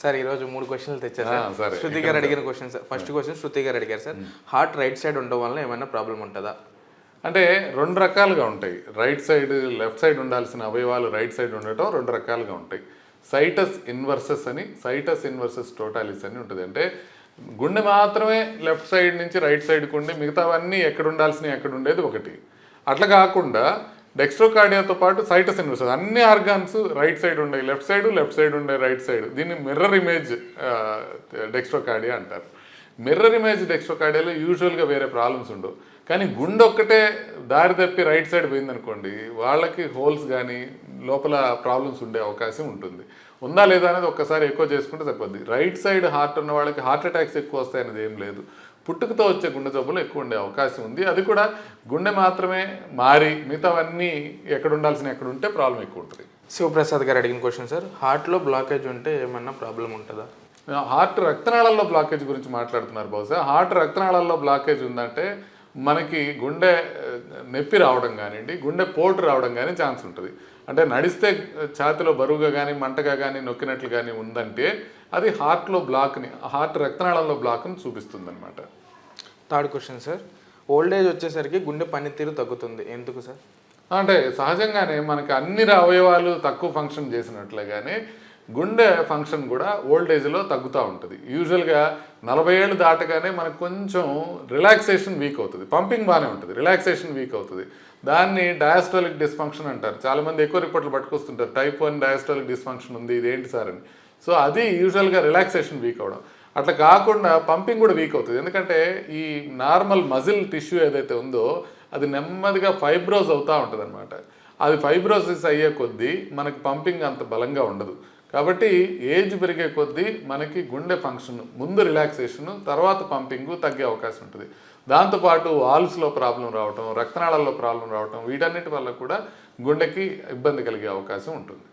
Sir ఈరోజు 3 క్వశ్చన్లు తెచ్చారు సార్. సరే శృతి గారు అడిగిన క్వశ్చన్ సార్. ఫస్ట్ క్వశ్చన్ శృతి గారు అడిగారు సార్, హార్ట్ రైట్ సైడ్ ఉండడం వల్ల ఏమైనా ప్రాబ్లం ఉంటుందా? అంటే 2 రకాలుగా ఉంటాయి. రైట్ సైడ్ లెఫ్ట్ సైడ్ ఉండాల్సిన అవయవాలు రైట్ సైడ్ ఉండటం 2 రకాలుగా ఉంటాయి. సైటస్ ఇన్వర్సెస్ అని, సైటస్ ఇన్వర్సెస్ టోటాలిస్ అని ఉంటుంది. అంటే గుండె మాత్రమే లెఫ్ట్ సైడ్ నుంచి రైట్ సైడ్కి ఉండి మిగతావన్నీ ఎక్కడ ఉండాల్సినవి ఎక్కడ ఉండేది ఒకటి. అట్లా కాకుండా డెక్స్ట్రోకార్డియాతో పాటు సైటస్ ఇన్వర్సెస్ అన్ని ఆర్గాన్స్ రైట్ సైడ్ ఉండే లెఫ్ట్ సైడ్ ఉండే రైట్ సైడ్, దీన్ని మిర్రర్ ఇమేజ్ డెక్స్ట్రోకార్డియా అంటారు. మిర్రర్ ఇమేజ్ డెక్స్ట్రోకార్డియాలో యూజువల్గా వేరే ప్రాబ్లమ్స్ ఉండవు. కానీ గుండె ఒక్కటే దారి తప్పి రైట్ సైడ్ పోయిందనుకోండి, వాళ్ళకి హోల్స్ కానీ లోపల ప్రాబ్లమ్స్ ఉండే అవకాశం ఉంటుంది. ఉందా లేదా అనేది ఒక్కసారి ఎక్కువ చేసుకుంటే సరిపోద్ది. రైట్ సైడ్ హార్ట్ ఉన్న వాళ్ళకి హార్ట్ అటాక్స్ ఎక్కువ వస్తాయనేది ఏం లేదు. పుట్టుకతో వచ్చే గుండె జబ్బులు ఎక్కువ ఉండే అవకాశం ఉంది. అది కూడా గుండె మాత్రమే మారి మిగతావన్నీ ఎక్కడ ఉండాల్సిన ఎక్కడ ఉంటే ప్రాబ్లం ఎక్కువ ఉంటుంది. శివప్రసాద్ గారు అడిగిన క్వశ్చన్ సార్, హార్ట్లో బ్లాకేజ్ ఉంటే ఏమన్నా ప్రాబ్లం ఉంటుందా? హార్ట్ రక్తనాళాల్లో బ్లాకేజ్ గురించి మాట్లాడుతున్నారు బహుశా. హార్ట్ రక్తనాళాల్లో బ్లాకేజ్ ఉందంటే మనకి గుండె నొప్పి రావడం కానివ్వండి, గుండె పోటు రావడం కానీ ఛాన్స్ ఉంటుంది. అంటే నడిస్తే ఛాతిలో బరువుగా కానీ మంటగా కానీ నొక్కినట్లు కానీ ఉందంటే అది హార్ట్లో బ్లాక్ని, హార్ట్ రక్తనాళాల్లో బ్లాక్ని చూపిస్తుంది అనమాట. Third question sir, old age వచ్చేసరికి గుండె పనితీరు తగ్గుతుంది, ఎందుకు సార్? అంటే సహజంగానే మనకి అన్ని అవయవాలు తక్కువ ఫంక్షన్ చేసినట్లుగానే గుండె ఫంక్షన్ కూడా ఓల్డ్ ఏజ్లో తగ్గుతూ ఉంటుంది. యూజువల్గా 40 ఏళ్ళు దాటగానే మనకు కొంచెం రిలాక్సేషన్ వీక్ అవుతుంది. పంపింగ్ బాగానే ఉంటుంది, రిలాక్సేషన్ వీక్ అవుతుంది. దాన్ని డయాస్టోలిక్ డిస్ఫంక్షన్ అంటారు. చాలామంది ఎక్కువ రిపోర్ట్లు పట్టుకొస్తుంటారు, టైప్ 1 డయాస్టోలిక్ డిస్ఫంక్షన్ ఉంది, ఇదేంటి సార్ అని. సో అది యూజువల్గా రిలాక్సేషన్ వీక్ అవడం. అట్లా కాకుండా పంపింగ్ కూడా వీక్ అవుతుంది. ఎందుకంటే ఈ నార్మల్ మజిల్ టిష్యూ ఏదైతే ఉందో అది నెమ్మదిగా ఫైబ్రోజ్ అవుతూ ఉంటుంది అనమాట. అది ఫైబ్రోసిస్ అయ్యే కొద్దీ మనకి పంపింగ్ అంత బలంగా ఉండదు. కాబట్టి ఏజ్ పెరిగే కొద్దీ మనకి గుండె ఫంక్షన్ ముందు రిలాక్సేషన్, తర్వాత పంపింగ్ తగ్గే అవకాశం ఉంటుంది. దాంతోపాటు వాల్వ్స్లో ప్రాబ్లం రావటం, రక్తనాళాల్లో ప్రాబ్లం రావటం, వీటన్నిటి వల్ల కూడా గుండెకి ఇబ్బంది కలిగే అవకాశం ఉంటుంది.